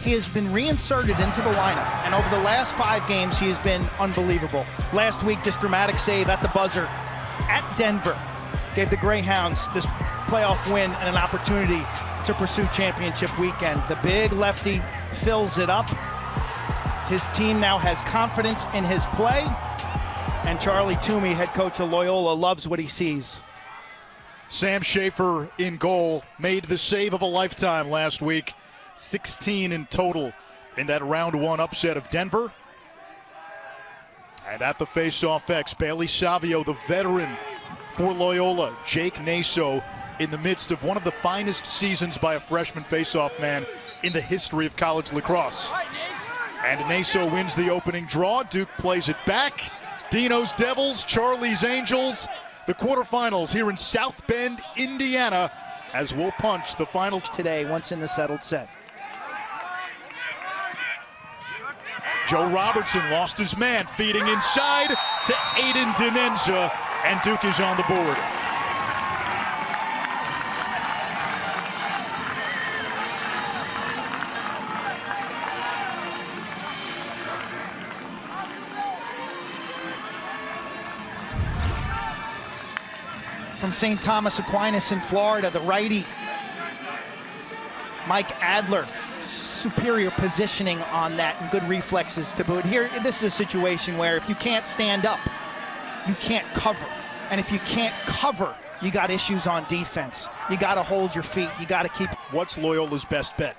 he has been reinserted into the lineup, and over the last 5 games, he has been unbelievable. Last week, this dramatic save at the buzzer at Denver gave the Greyhounds this playoff win and an opportunity to pursue championship weekend. The big lefty fills it up. His team now has confidence in his play, and Charlie Toomey, head coach of Loyola, loves what he sees. Sam Schaefer in goal, made the save of a lifetime last week. 16 in total in that round 1 upset of Denver. And at the face-off X, Bailey Savio, the veteran for Loyola. Jake Naso in the midst of one of the finest seasons by a freshman face-off man in the history of college lacrosse. And Naso wins the opening draw. Duke plays it back. Dino's Devils, Charlie's Angels. The quarterfinals here in South Bend, Indiana, as we'll punch the final today once in the settled set. Joe Robertson lost his man, feeding inside to Aiden Denenza, and Duke is on the board. From St. Thomas Aquinas in Florida, the righty, Mike Adler. Superior positioning on that and good reflexes to boot. Here, this is a situation where if you can't stand up, you can't cover. And if you can't cover, you got issues on defense. You got to hold your feet. You got to keep. What's Loyola's best bet?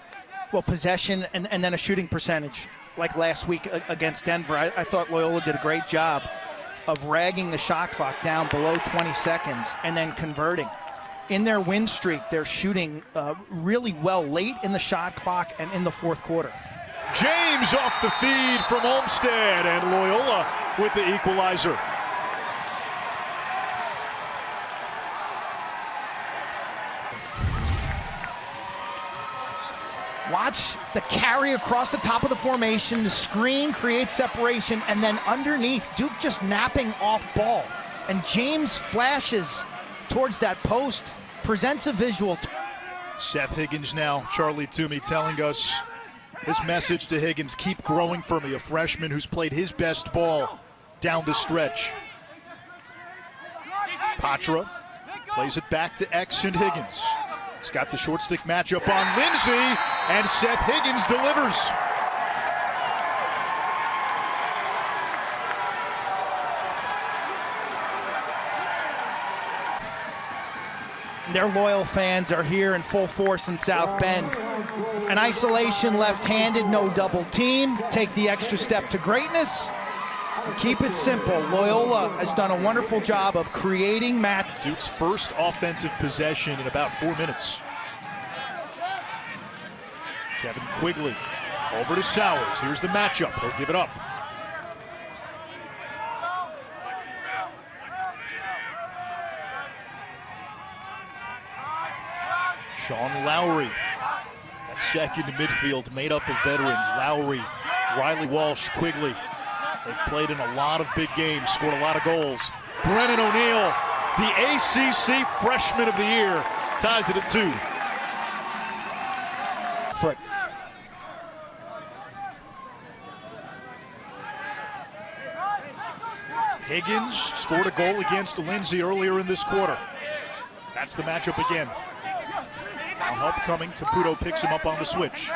Well, possession and then a shooting percentage. Like last week against Denver, I thought Loyola did a great job of ragging the shot clock down below 20 seconds and then converting. In their win streak, they're shooting really well late in the shot clock and in the fourth quarter. James off the feed from Olmsted, and Loyola with the equalizer. Watch the carry across the top of the formation. The screen creates separation, and then underneath, Duke just napping off ball. And James flashes towards that post, presents a visual. Seth Higgins now, Charlie Toomey telling us his message to Higgins: keep growing for me, a freshman who's played his best ball down the stretch. Patra plays it back to X and Higgins. He's got the short stick matchup on Lindsay, and Seth Higgins delivers. Their loyal fans are here in full force in South Bend. An isolation left-handed, no double team. Take the extra step to greatness. Keep it simple. Loyola has done a wonderful job of creating match. Duke's first offensive possession in about 4 minutes. Kevin Quigley over to Sowers. Here's the matchup. He'll give it up. Sean Lowry, that second midfield made up of veterans. Lowry, Riley Walsh, Quigley. They've played in a lot of big games, scored a lot of goals. Brennan O'Neill, the ACC Freshman of the Year, ties it at 2. Foot. Higgins scored a goal against Lindsay earlier in this quarter. That's the matchup again. Now help coming, Caputo picks him up on the switch.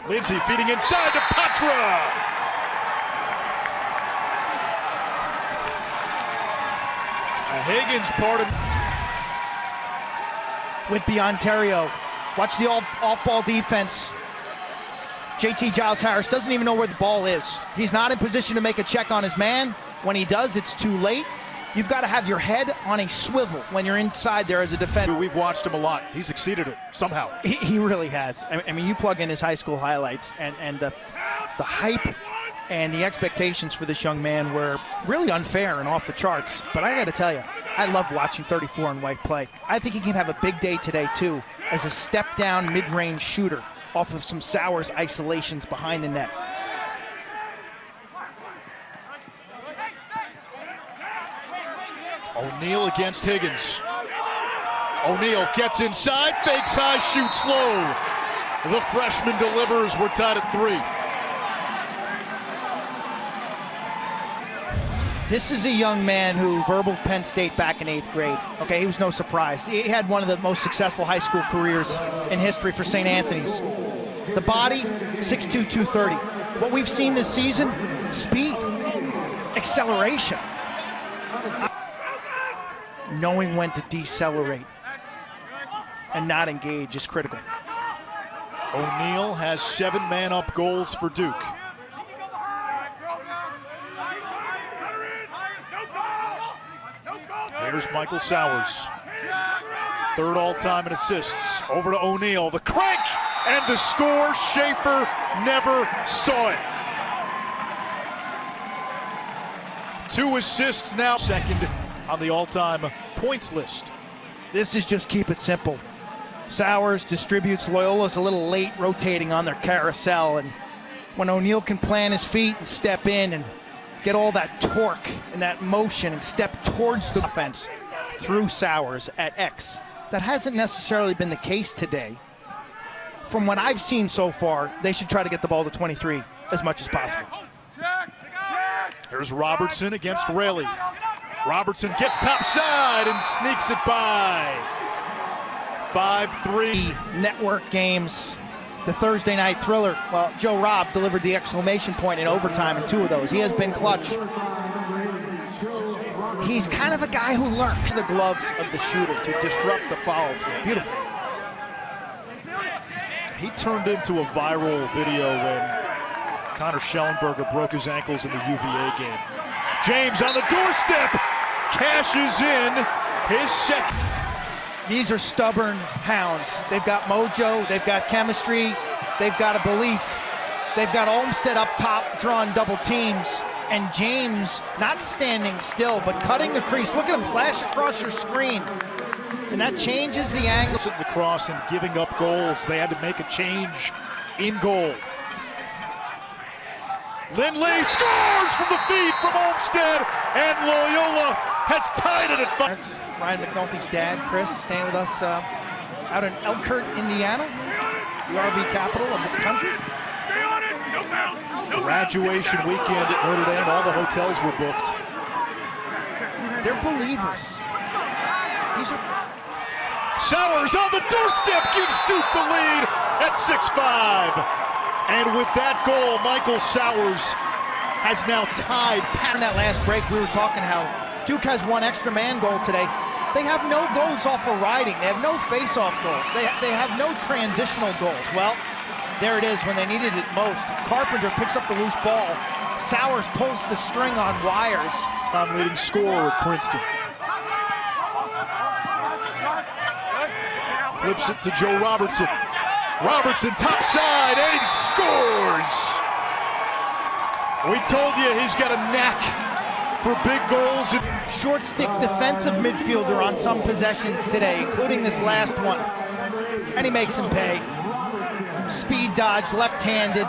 Lindsay feeding inside to Patra. Higgins part of Whitby, Ontario. Watch the off-ball defense. JT Giles Harris doesn't even know where the ball is. He's not in position to make a check on his man. When he does, it's too late. You've got to have your head on a swivel when you're inside there as a defender. We've watched him a lot. He's exceeded it somehow. He really has. I mean, you plug in his high school highlights, and the hype and the expectations for this young man were really unfair and off the charts. But I got to tell you, I love watching 34 and white play. I think he can have a big day today, too, as a step-down mid-range shooter off of some Sowers isolations behind the net. O'Neill against Higgins. O'Neal gets inside, fakes high, shoots low. The freshman delivers. We're tied at 3. This is a young man who verbal Penn State back in 8th grade. Okay, he was no surprise. He had one of the most successful high school careers in history for St. Anthony's. The body, 6'2", 230. What we've seen this season, speed, acceleration. Knowing when to decelerate and not engage is critical. O'Neal has 7 man-up goals for Duke. Here's Michael Sowers. 3rd all-time in assists. Over to O'Neal. The crank and the score. Schaefer never saw it. 2 assists now. 2nd on the all-time points list. This is just keep it simple. Sowers distributes. Loyola's a little late rotating on their carousel, and when O'Neal can plant his feet and step in and get all that torque and that motion and step towards the offense through Sowers at X. That hasn't necessarily been the case today. From what I've seen so far, they should try to get the ball to 23 as much as possible. Here's Robertson against Rayleigh. Robertson gets topside and sneaks it by. 5-3. Network games. The Thursday night thriller, well, Joe Robb delivered the exclamation point in overtime in 2 of those. He has been clutch. He's kind of a guy who lurks the gloves of the shooter to disrupt the follow-through. Beautiful. He turned into a viral video when Connor Schellenberger broke his ankles in the UVA game. James on the doorstep, cashes in his second. These are stubborn hounds. They've got mojo, they've got chemistry, they've got a belief. They've got Olmstead up top drawing double teams, and James not standing still, but cutting the crease. Look at him flash across your screen. And that changes the angle. Lacrosse and giving up goals. They had to make a change in goal. Lindley scores from the feed from Olmstead, and Loyola has tied it at 5. Ryan McNulty's dad, Chris, staying with us out in Elkhart, Indiana, the RV capital of this country. Graduation weekend at Notre Dame, all the hotels were booked. They're believers. These are... Sowers on the doorstep gives Duke the lead at 6-5. And with that goal, Michael Sowers has now tied. In that last break, we were talking how Duke has 1 extra man goal today. They have no goals off of riding. They have no face-off goals. They have no transitional goals. Well, there it is when they needed it most. Carpenter picks up the loose ball. Sowers pulls the string on wires. Leading scorer at Princeton. Flips it to Joe Robertson. Robertson topside and he scores. We told you he's got a knack for big goals. Short stick defensive midfielder on some possessions today, including this last one. And he makes him pay. Speed dodge, left-handed.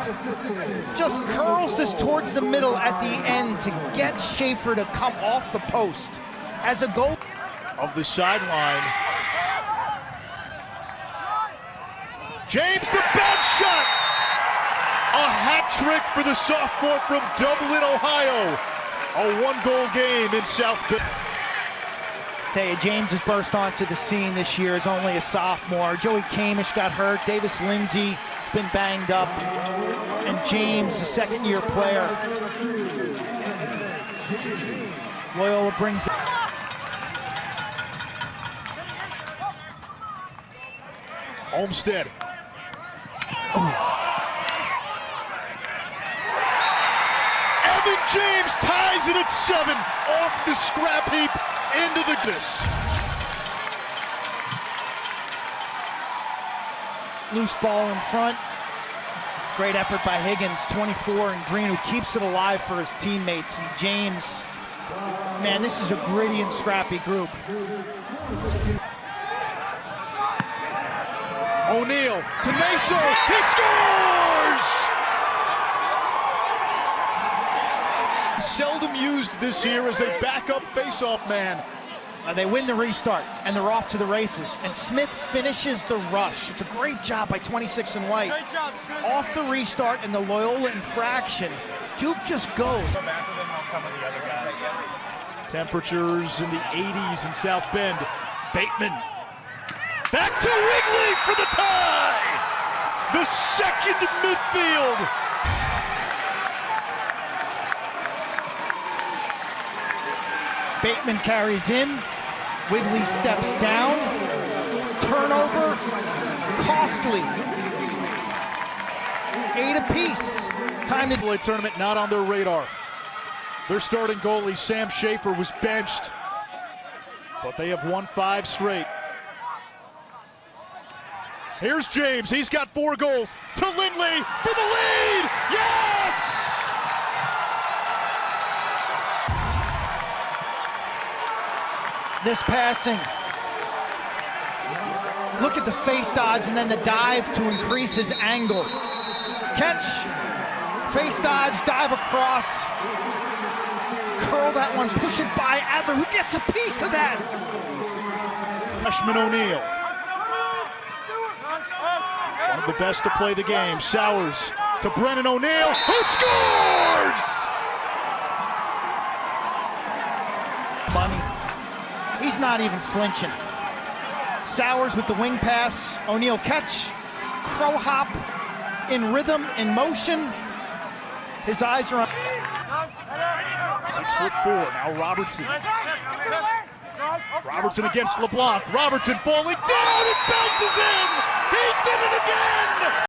Just curls this towards the middle at the end to get Schaefer to come off the post. As a goal of the sideline. James, the bad shot! A hat trick for the sophomore from Dublin, Ohio. A 1-goal game in South Bend. Tell you, James has burst onto the scene this year as only a sophomore. Joey Kamish got hurt. Davis Lindsay has been banged up. And James, a second-year player. Loyola brings the... Olmstead. Evan James ties it at 7 off the scrap heap into the disc. Loose ball in front. Great effort by Higgins, 24, and Green, who keeps it alive for his teammates. And James, man, this is a gritty and scrappy group. O'Neal to Naso, he scores! Seldom used this year as a backup faceoff man. They win the restart, and they're off to the races. And Smith finishes the rush. It's a great job by 26 and White. Great job, Smith. Off the restart and the Loyola infraction. Duke just goes. Temperatures in the 80s in South Bend. Bateman. Back to Wrigley for the tie! The second in midfield. Bateman carries in. Wiggly steps down. Turnover. Costly. 8 apiece. Time to The tournament not on their radar. Their starting goalie, Sam Schaefer, was benched, but they have won 5 straight. Here's James. He's got 4 goals. To Lindley for the lead. Yes! this passing. Look at the face dodge and then the dive to increase his angle. Catch, face dodge, dive across. Curl that one, push it by Adler, who gets a piece of that. Freshman O'Neal. One of the best to play the game. Sowers to Brennan O'Neal, who scores! Money. He's not even flinching. Sowers with the wing pass. O'Neal catch. Crow hop. In rhythm, in motion. His eyes are on. 6'4", now Robertson. Robertson against LeBlanc. Robertson falling down, it bounces in! He did it again!